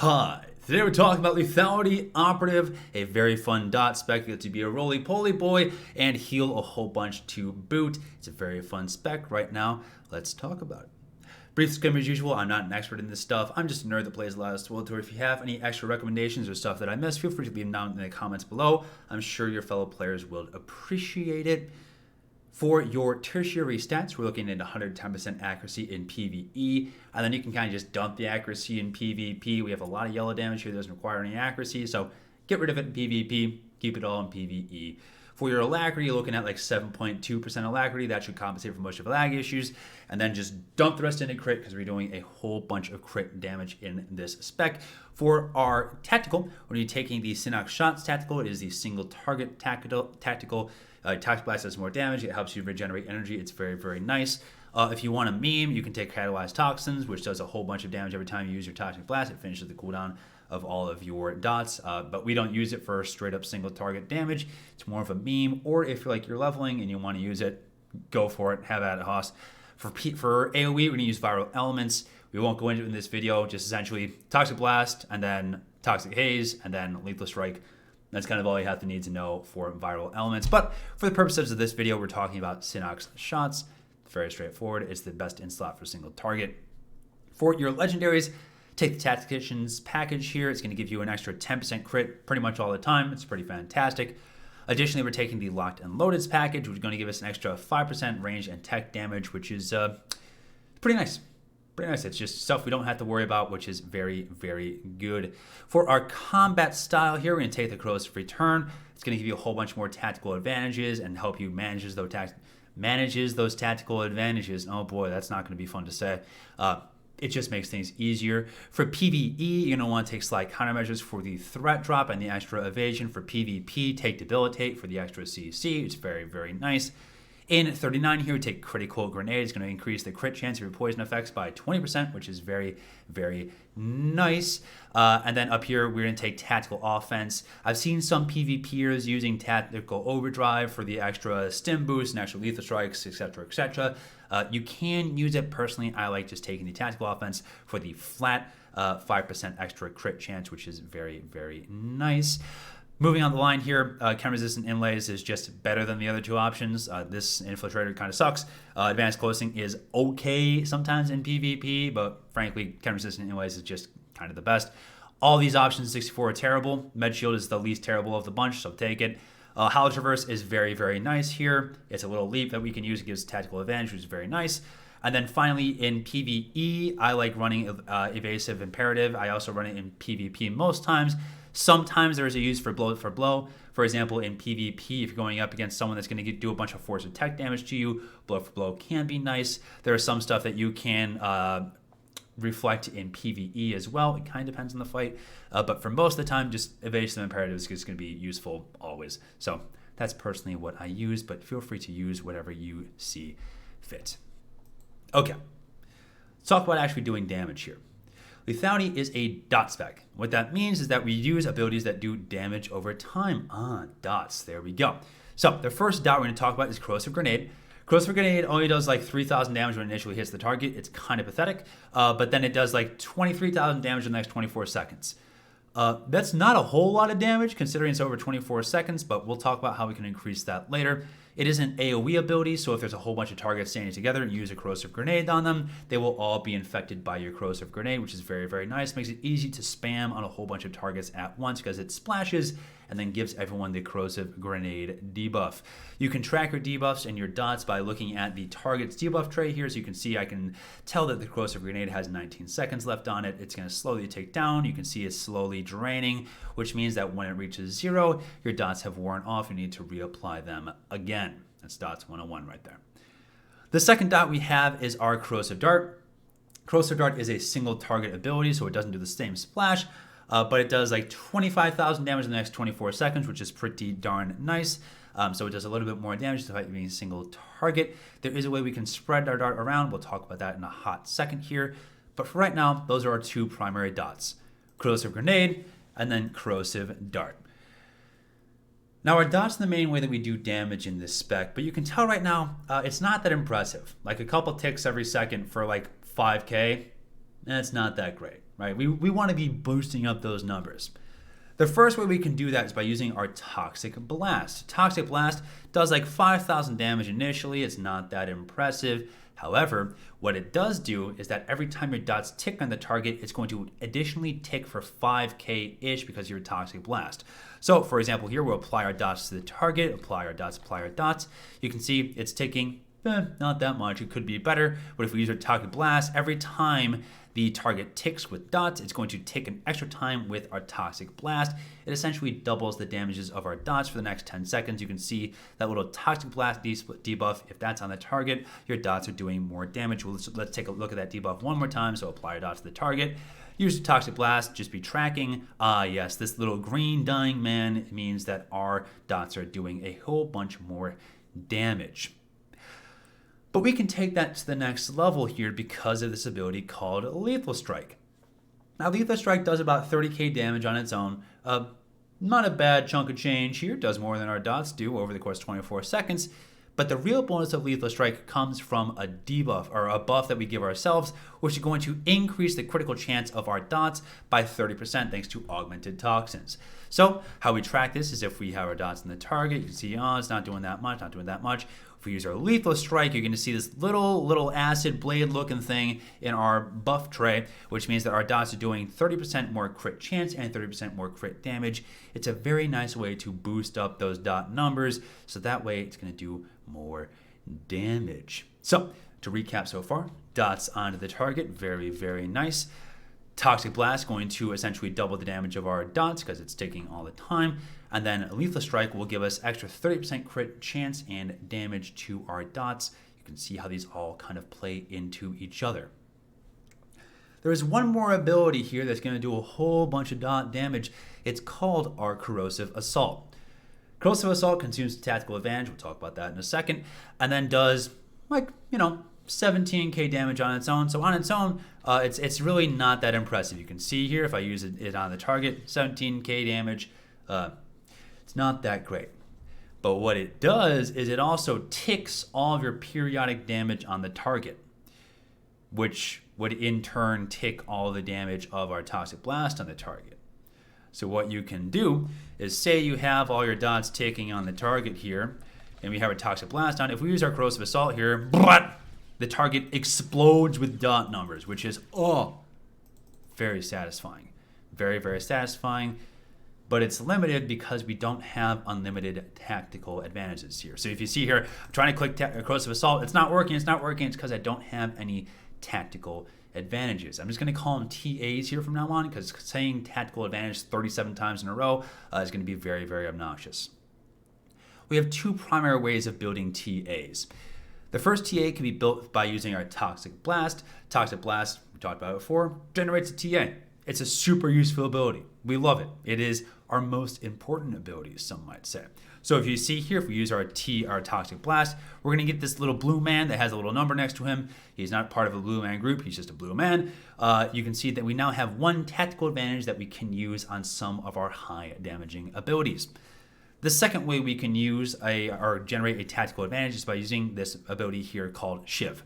Hi, today we're talking about Lethality, Operative, a very fun dot spec that to be a roly-poly boy and heal a whole bunch to boot. It's a very fun spec right now. Let's talk about it. Brief disclaimer as usual, I'm not an expert in this stuff. I'm just a nerd that plays a lot of SWTOR. If you have any extra recommendations or stuff that I missed, feel free to leave them down in the comments below. I'm sure your fellow players will appreciate it. For your tertiary stats, we're looking at 110% accuracy in PvE, and then you can kind of just dump the accuracy in PvP. We have a lot of yellow damage here that doesn't require any accuracy, so get rid of it in PvP, keep it all in PvE. For your alacrity, you're looking at like 7.2% alacrity. That should compensate for most of the lag issues, and then just dump the rest into crit because we're doing a whole bunch of crit damage in this spec. For our tactical, when you're taking the Synox Shots tactical, it is the single target tactical. Toxic Blast does more damage. It helps you regenerate energy. It's very, very nice. If you want a meme, you can take Catalyzed Toxins, which does a whole bunch of damage every time you use your Toxic Blast. It finishes the cooldown of all of your dots, but we don't use it for straight up single target damage. It's more of a meme, or if you're leveling and you want to use it, go for it. Have at it, Hoss. For AoE, we're going to use Viral Elements. We won't go into it in this video. Just essentially Toxic Blast, and then Toxic Haze, and then Lethal Strike. That's kind of all you have to need to know for viral elements. But for the purposes of this video, we're talking about Synox Shots. Very straightforward. It's the best in slot for single target. For your legendaries, take the Tactician's package here. It's going to give you an extra 10% crit pretty much all the time. It's pretty fantastic. Additionally, we're taking the Locked and Loaded's package, which is going to give us an extra 5% range and tech damage, which is pretty nice. Pretty nice. It's just stuff we don't have to worry about, which is very, very good. For our combat style here, we're going to take the Corrosive Return. It's going to give you a whole bunch more tactical advantages and help you manage those tactical advantages. Oh boy, that's not going to be fun to say. It just makes things easier. For PvE, you're going to want to take Slight Countermeasures for the threat drop and the extra evasion. For PvP, take Debilitate for the extra CC. It's very, very nice. In 39 here, we take Critical Grenade. It's going to increase the crit chance of your poison effects by 20%, which is very, very nice. And then up here, we're going to take Tactical Offense. I've seen some PvPers using Tactical Overdrive for the extra stim boost and extra lethal strikes, etc., etc. You can use it. Personally, I like just taking the Tactical Offense for the flat 5% extra crit chance, which is very, very nice. Moving on the line here, Chem-Resistant Inlays is just better than the other two options. This Infiltrator kind of sucks. Advanced Closing is okay sometimes in PvP, but frankly, Chem-Resistant Inlays is just kind of the best. All these options in 64 are terrible. Med Shield is the least terrible of the bunch, so take it. Hollow Traverse is very, very nice here. It's a little leap that we can use. It gives tactical advantage, which is very nice. And then finally, in PvE, I like running Evasive Imperative. I also run it in PvP most times. Sometimes there is a use for blow for blow. For example, in PvP, if you're going up against someone that's going to do a bunch of force and tech damage to you, blow for blow can be nice. There is some stuff that you can reflect in PvE as well. It kind of depends on the fight. But for most of the time, just Evasive Imperative is going to be useful always. So that's personally what I use, but feel free to use whatever you see fit. Okay, let's talk about actually doing damage here. Lethality is a dot spec. What that means is that we use abilities that do damage over time on dots. There we go. So the first dot we're going to talk about is Corrosive Grenade. Corrosive Grenade only does like 3,000 damage when it initially hits the target. It's kind of pathetic, but then it does like 23,000 damage in the next 24 seconds. That's not a whole lot of damage considering it's over 24 seconds, but we'll talk about how we can increase that later. It is an AoE ability, so if there's a whole bunch of targets standing together and you use a Corrosive Grenade on them, they will all be infected by your Corrosive Grenade, which is very, very nice. Makes it easy to spam on a whole bunch of targets at once because it splashes and then gives everyone the Corrosive Grenade debuff. You can track your debuffs and your dots by looking at the target's debuff tray here. So you can see I can tell that the Corrosive Grenade has 19 seconds left on it. It's going to slowly take down. You can see it's slowly draining, which means that when it reaches 0, your dots have worn off. You need to reapply them again. That's dots 101 right there. The second dot we have is our Corrosive Dart. Corrosive Dart is a single target ability, so it doesn't do the same splash, but it does like 25,000 damage in the next 24 seconds, which is pretty darn nice. So it does a little bit more damage despite being a single target. There is a way we can spread our dart around. We'll talk about that in a hot second here. But for right now, those are our two primary dots. Corrosive Grenade and then Corrosive Dart. Now our dots are the main way that we do damage in this spec, but you can tell right now it's not that impressive. Like a couple ticks every second for like 5k, it's not that great. right? We want to be boosting up those numbers. The first way we can do that is by using our Toxic Blast. Toxic Blast does like 5,000 damage initially. It's not that impressive. However, what it does do is that every time your dots tick on the target, it's going to additionally tick for 5k-ish because of your Toxic Blast. So, for example, here we'll apply our dots to the target, apply our dots. You can see it's ticking, not that much. It could be better, but if we use our Toxic Blast, every time the target ticks with dots, it's going to tick an extra time with our Toxic Blast. It essentially doubles the damages of our dots for the next 10 seconds. You can see that little Toxic Blast debuff. If that's on the target, your dots are doing more damage. Well, let's take a look at that debuff one more time. So apply your dots to the target. Use the Toxic Blast, just be tracking. Yes, this little green dying man means that our dots are doing a whole bunch more damage. But we can take that to the next level here because of this ability called Lethal Strike. Now, Lethal Strike does about 30k damage on its own. Not a bad chunk of change here. Does more than our dots do over the course of 24 seconds. But the real bonus of Lethal Strike comes from a debuff, or a buff that we give ourselves, which is going to increase the critical chance of our dots by 30% thanks to Augmented Toxins. So how we track this is if we have our dots in the target, you can see, it's not doing that much. If we use our Lethal Strike, you're going to see this little acid blade looking thing in our buff tray, which means that our dots are doing 30% more crit chance and 30% more crit damage. It's a very nice way to boost up those dot numbers, so that way it's going to do more damage. So to recap so far, dots onto the target, very, very nice. Toxic Blast going to essentially double the damage of our dots because it's ticking all the time. And then Lethal Strike will give us extra 30% crit chance and damage to our dots. You can see how these all kind of play into each other. There is one more ability here that's going to do a whole bunch of dot damage. It's called our Corrosive Assault. Corrosive Assault consumes tactical advantage. We'll talk about that in a second. And then does, 17k damage on its own. So on its own, it's really not that impressive. You can see here, if I use it on the target, 17k damage. It's not that great. But what it does is it also ticks all of your periodic damage on the target, which would in turn tick all the damage of our Toxic Blast on the target. So what you can do is, say you have all your dots ticking on the target here, and we have a Toxic Blast on. If we use our Corrosive Assault here, the target explodes with dot numbers, which is, very satisfying. Very, very satisfying. But it's limited because we don't have unlimited tactical advantages here. So if you see here, I'm trying to click Corrosive Assault, it's not working. It's because I don't have any tactical advantages. I'm just going to call them TAs here from now on, because saying tactical advantage 37 times in a row is going to be very, very obnoxious. We have two primary ways of building TAs. The first TA can be built by using our Toxic Blast. Toxic Blast, we talked about it before, generates a TA. It's a super useful ability. We love it. It is our most important ability, some might say. So if you see here, if we use our Toxic Blast, we're going to get this little blue man that has a little number next to him. He's not part of a blue man group. He's just a blue man. You can see that we now have one tactical advantage that we can use on some of our high damaging abilities. The second way we can use or generate a tactical advantage is by using this ability here called Shiv.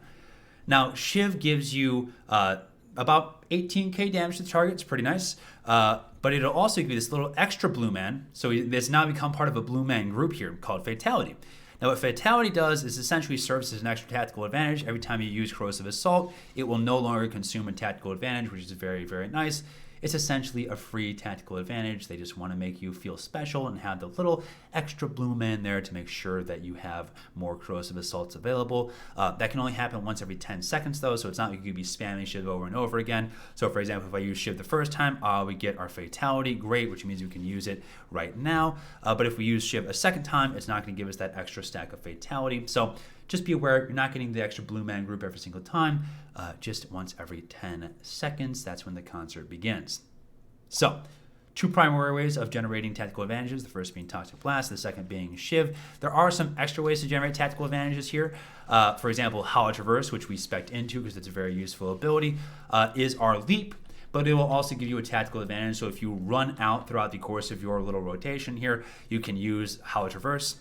Now, Shiv gives you about 18k damage to the target. It's pretty nice. But it'll also give you this little extra blue man. So it's now become part of a blue man group here called Fatality. Now, what Fatality does is essentially serves as an extra tactical advantage. Every time you use Corrosive Assault, it will no longer consume a tactical advantage, which is very, very nice. It's essentially a free tactical advantage. They just want to make you feel special and have the little extra blue man there to make sure that you have more Corrosive Assaults available. That can only happen once every 10 seconds though, so it's not like you could be spamming Shiv over and over again. So for example, if I use Shiv the first time, we get our Fatality, great, which means we can use it right now. But if we use Shiv a second time, it's not going to give us that extra stack of Fatality. So just be aware, you're not getting the extra blue man group every single time, just once every 10 seconds. That's when the concert begins. So, two primary ways of generating tactical advantages, the first being Toxic Blast, the second being Shiv. There are some extra ways to generate tactical advantages here. For example, Hollow Traverse, which we spec'd into because it's a very useful ability, is our Leap, but it will also give you a tactical advantage. So if you run out throughout the course of your little rotation here, you can use Hollow Traverse,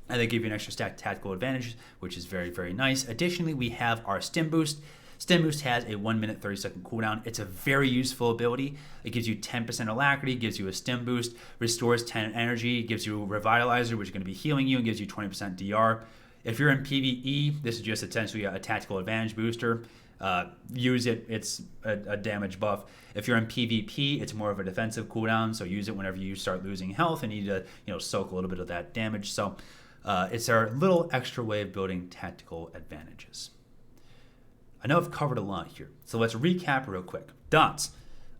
and they give you an extra stack tactical advantage, which is very, very nice. Additionally, we have our Stim Boost. Stim Boost has a 1 minute 30-second cooldown. It's a very useful ability. It gives you 10% alacrity, gives you a Stim Boost, restores 10 energy, gives you a Revitalizer, which is going to be healing you, and gives you 20% DR. If you're in PvE, this is just essentially a tactical advantage booster. Use it, it's a damage buff. If you're in PvP, it's more of a defensive cooldown, so use it whenever you start losing health and need to soak a little bit of that damage. So it's our little extra way of building tactical advantages. I know I've covered a lot here, so let's recap real quick. Dots,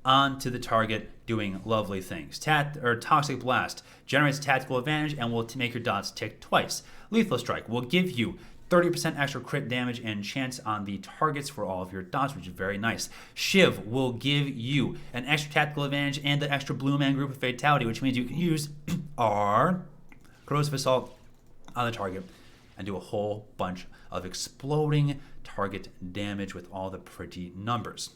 on to the target, doing lovely things. Toxic Blast generates a tactical advantage and will make your dots tick twice. Lethal Strike will give you 30% extra crit damage and chance on the targets for all of your dots, which is very nice. Shiv will give you an extra tactical advantage and the extra Blue Man Group of Fatality, which means you can use our Corrosive Assault on the target and do a whole bunch of exploding target damage with all the pretty numbers.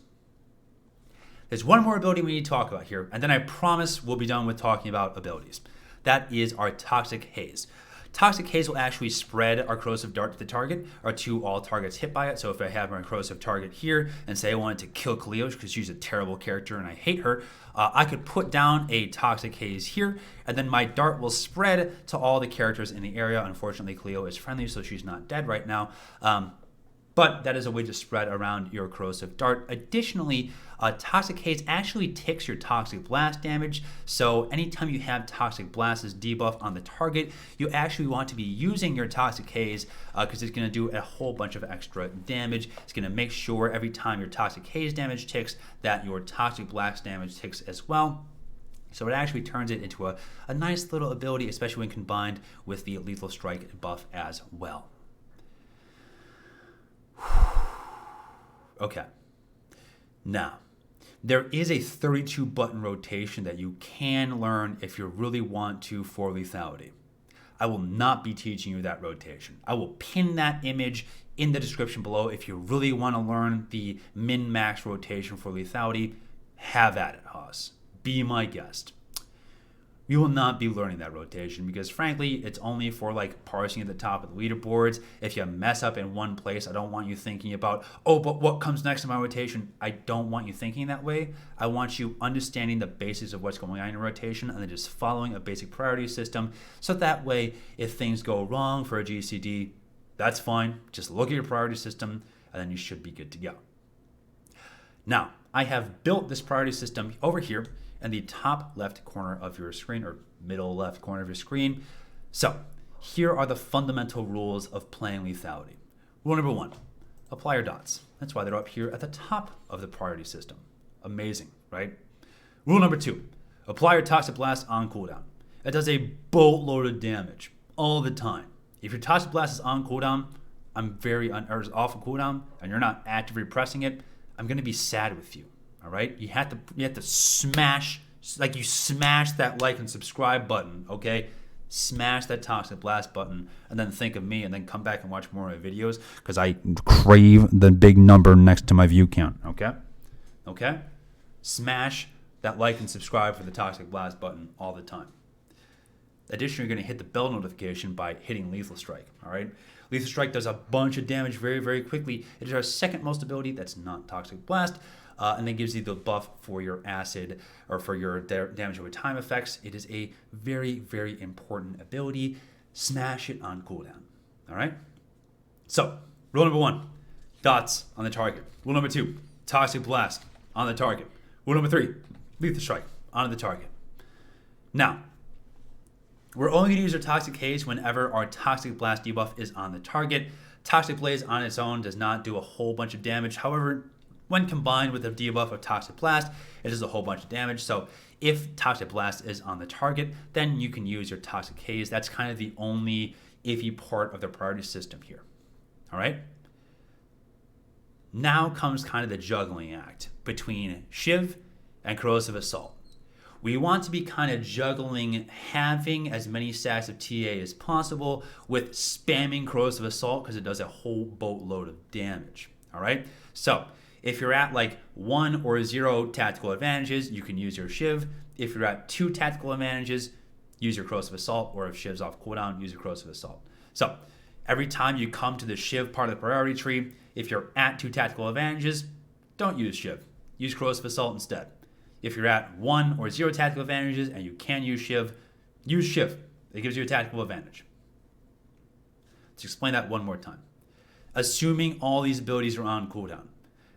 There's one more ability we need to talk about here, and then I promise we'll be done with talking about abilities. That is our Toxic Haze. Toxic Haze will actually spread our Corrosive Dart to the target or to all targets hit by it. So if I have my Corrosive target here and say I wanted to kill Cleo because she's a terrible character and I hate her, I could put down a Toxic Haze here, and then my dart will spread to all the characters in the area. Unfortunately, Cleo is friendly, so she's not dead right now. But that is a way to spread around your Corrosive Dart. Additionally, Toxic Haze actually ticks your Toxic Blast damage. So anytime you have Toxic Blast's debuff on the target, you actually want to be using your Toxic Haze because it's going to do a whole bunch of extra damage. It's going to make sure every time your Toxic Haze damage ticks that your Toxic Blast damage ticks as well. So it actually turns it into a nice little ability, especially when combined with the Lethal Strike buff as well. Okay. Now, there is a 32 button rotation that you can learn if you really want to for lethality. I will not be teaching you that rotation. I will pin that image in the description below. If you really want to learn the min-max rotation for lethality, have at it, Haas. Be my guest. We will not be learning that rotation because frankly, it's only for like parsing at the top of the leaderboards. If you mess up in one place, I don't want you thinking about, oh, but what comes next in my rotation? I don't want you thinking that way. I want you understanding the basics of what's going on in a rotation and then just following a basic priority system. So that way, if things go wrong for a GCD, that's fine. Just look at your priority system and then you should be good to go. Now, I have built this priority system over here in the top left corner of your screen or middle left corner of your screen. So here are the fundamental rules of playing lethality. Rule number 1, apply your dots. That's why they're up here at the top of the priority system. Amazing, right? Rule number 2, apply your Toxic Blast on cooldown. It does a boatload of damage all the time. If your Toxic Blast is on cooldown, or is off of cooldown, and you're not actively pressing it, I'm gonna be sad with you. All right, you have to smash, like you smash that like and subscribe button, okay? Smash that Toxic Blast button and then think of me and then come back and watch more of my videos because I crave the big number next to my view count, okay? Okay? Smash that like and subscribe for the Toxic Blast button all the time. Additionally, you're going to hit the bell notification by hitting Lethal Strike, all right? Lethal Strike does a bunch of damage very, very quickly. It is our second most ability that's not Toxic Blast. And then gives you the buff for your acid or for your damage over time effects. It is a very, very important ability. Smash it on cooldown. All right? So, rule number 1, dots on the target. Rule number 2, Toxic Blast on the target. Rule number 3, Lethal Strike on the target. Now, we're only going to use our Toxic Haze whenever our Toxic Blast debuff is on the target. Toxic Blaze on its own does not do a whole bunch of damage. However, when combined with the debuff of Toxic Blast, it does a whole bunch of damage. So if Toxic Blast is on the target, then you can use your Toxic Haze. That's kind of the only iffy part of the priority system here. All right? Now comes kind of the juggling act between Shiv and Corrosive Assault. We want to be kind of juggling having as many stacks of TA as possible with spamming Corrosive Assault because it does a whole boatload of damage. All right? So if you're at like 1 or 0 tactical advantages, you can use your Shiv. If you're at 2 tactical advantages, use your Corrosive Assault, or if Shiv's off cooldown, use your Corrosive Assault. So Every time you come to the shiv part of the priority tree, if you're at 2 tactical advantages, don't use shiv. Use Corrosive Assault instead. If you're at 1 or 0 tactical advantages and you can use shiv, use shiv. It gives you a tactical advantage. Let's explain that one more time. Assuming all these abilities are on cooldown,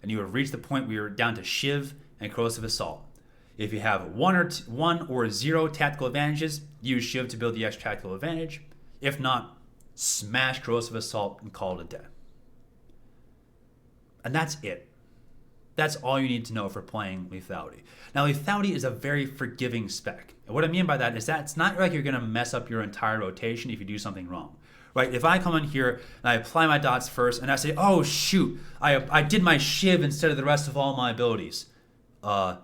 and you have reached the point where you're down to shiv and Corrosive Assault. If you have 1 or 0 tactical advantages, use shiv to build the extra tactical advantage. If not, smash Corrosive Assault and call it a day. And that's it. That's all you need to know for playing Lethality. Now, Lethality is a very forgiving spec. And what I mean by that is that it's not like you're going to mess up your entire rotation if you do something wrong. Right? If I come in here and I apply my dots first and I say, oh shoot, I did my shiv instead of the rest of all my abilities. Yeah,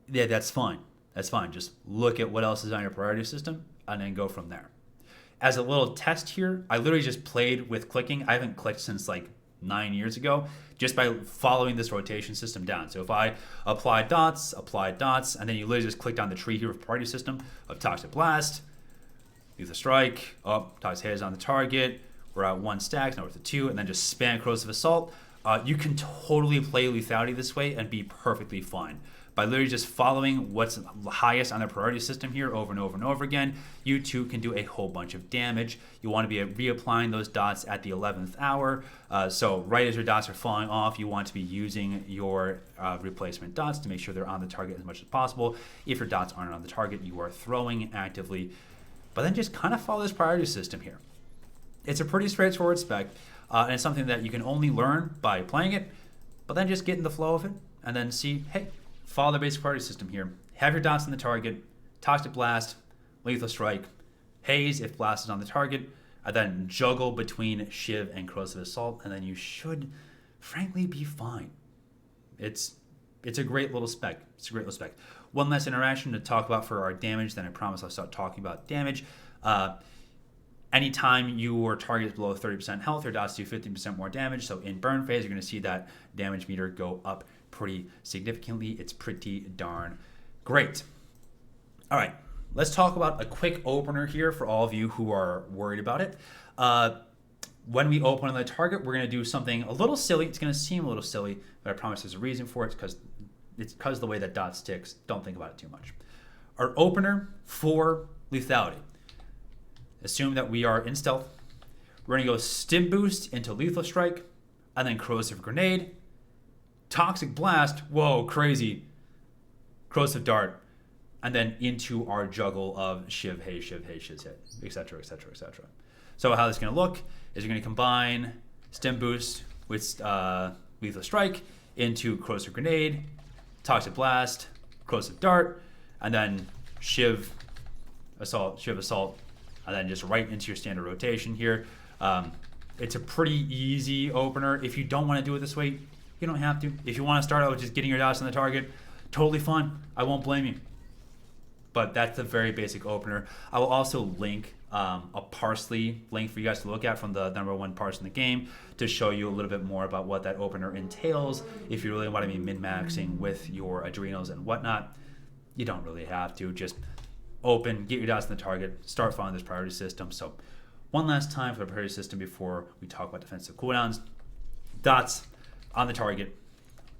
that's fine. That's fine. Just look at what else is on your priority system and then go from there. As a little test here, I literally just played with clicking. I haven't clicked since like 9 years ago, just by following this rotation system down. So if I apply dots, and then you literally just click down the tree here of priority system of Toxic Blast, Lethal Strike, Toxic Haze on the target, we're at 1 stack, now we're to 2, and then just spam Corrosive Assault. You can totally play Lethality this way and be perfectly fine. By literally just following what's highest on the priority system here over and over and over again, you too can do a whole bunch of damage. You want to be reapplying those dots at the 11th hour. So right as your dots are falling off, you want to be using your replacement dots to make sure they're on the target as much as possible. If your dots aren't on the target, you are throwing actively. But then just kind of follow this priority system here. It's a pretty straightforward spec, and it's something that you can only learn by playing it, but then just get in the flow of it and then see, hey, follow the basic priority system here. Have your dots on the target, Toxic Blast, Lethal Strike, Haze if Blast is on the target, and then juggle between Shiv and Corrosive Assault, and then you should, frankly, be fine. It's a great little spec. It's a great little spec. One last interaction to talk about for our damage, then I promise I'll start talking about damage. Anytime your target is below 30% health, your dots do 15% more damage. So in burn phase, you're going to see that damage meter go up pretty significantly. It's pretty darn great. All right, let's talk about a quick opener here for all of you who are worried about it. When we open on the target, we're going to do something a little silly. It's going to seem a little silly, but I promise there's a reason for it. It's because of the way that dot sticks. Don't think about it too much. Our opener for Lethality. Assume that we are in stealth. We're going to go Stim Boost into Lethal Strike, and then Corrosive Grenade, Toxic Blast, whoa, crazy, Corrosive Dart, and then into our juggle of Shiv, Haze, Shiv, Haze, Shiz, Hit, etc., etc., etc. So how this is going to look is you're going to combine Stim Boost with Lethal Strike into Corrosive Grenade, Toxic Blast, Corrosive Dart, and then Shiv, Assault, and then just right into your standard rotation here. It's a pretty easy opener. If you don't want to do it this way, you don't have to. If you want to start out with just getting your dots on the target, totally fine. I won't blame you. But that's the very basic opener. I will also link a parsley link for you guys to look at from the #1 parse in the game to show you a little bit more about what that opener entails. If you really want to be min-maxing with your adrenals and whatnot, you don't really have to. Just open, get your dots on the target, start following this priority system. So one last time for the priority system before we talk about defensive cooldowns. Dots on the target,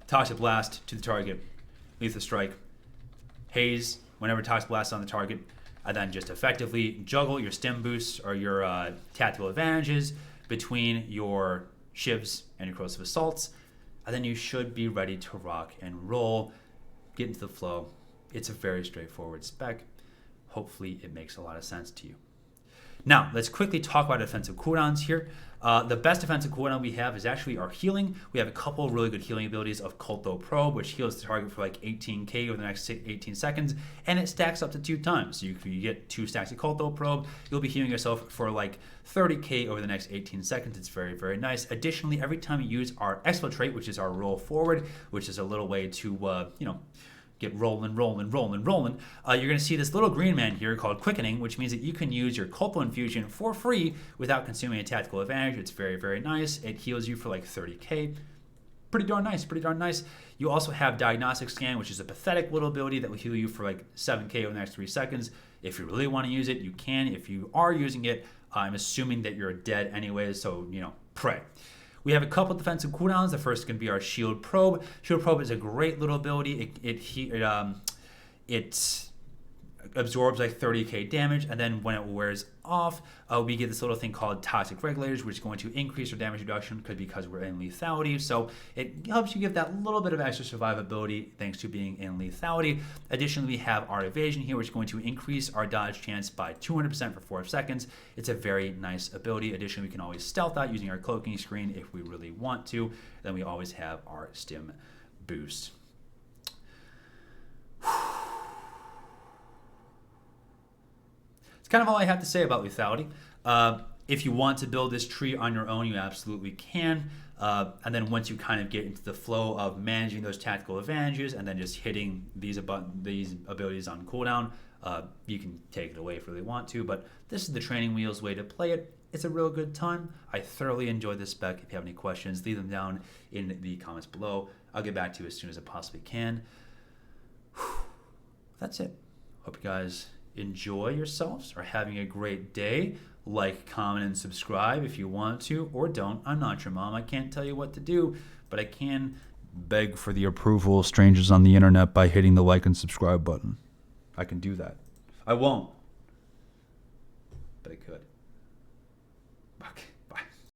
Toxic Blast to the target, Lethal Strike, Haze whenever Toxic Blast is on the target, and then just effectively juggle your Stim Boosts or your tactical advantages between your Shivs and your Corrosive Assaults, and then you should be ready to rock and roll, get into the flow. It's a very straightforward spec. Hopefully it makes a lot of sense to you. Now, let's quickly talk about defensive cooldowns here. The best defensive cooldown we have is actually our healing. We have a couple of really good healing abilities of Culto Probe, which heals the target for like 18k over the next 18 seconds, and it stacks up to 2 times. So if you get 2 stacks of Culto Probe, you'll be healing yourself for like 30k over the next 18 seconds. It's very, very nice. Additionally, every time you use our Exfiltrate, which is our roll forward, which is a little way to, get rolling, you're going to see this little green man here called Quickening, which means that you can use your Culpo Infusion for free without consuming a tactical advantage. It's very, very nice. It heals you for like 30k. pretty darn nice, pretty darn nice. You also have Diagnostic Scan, which is a pathetic little ability that will heal you for like 7k over the next 3 seconds. If you really want to use it, you can. If you are using it, I'm assuming that you're dead anyways, so, pray. We have a couple defensive cooldowns. The first is going to be our Shield Probe. Shield Probe is a great little ability. It absorbs like 30k damage, and then when it wears off, we get this little thing called Toxic Regulators, which is going to increase our damage reduction because we're in lethality. So it helps you give that little bit of extra survivability thanks to being in lethality. Additionally, we have our Evasion here, which is going to increase our dodge chance by 200% for 4 seconds. It's a very nice ability. Additionally, we can always stealth out using our cloaking screen if we really want to. Then we always have our stim boost. Kind of all I have to say about lethality. If you want to build this tree on your own, you absolutely can. And then once you kind of get into the flow of managing those tactical advantages and then just hitting these abilities on cooldown, you can take it away if you really want to. But this is the Training Wheels way to play it. It's a real good time. I thoroughly enjoyed this spec. If you have any questions, leave them down in the comments below. I'll get back to you as soon as I possibly can. That's it. Hope you guys enjoy yourselves, are having a great day. Like, comment, and subscribe if you want to, or don't. I'm not your mom. I can't tell you what to do, but I can beg for the approval of strangers on the internet by hitting the like and subscribe button. I can do that. I won't, but I could. Okay.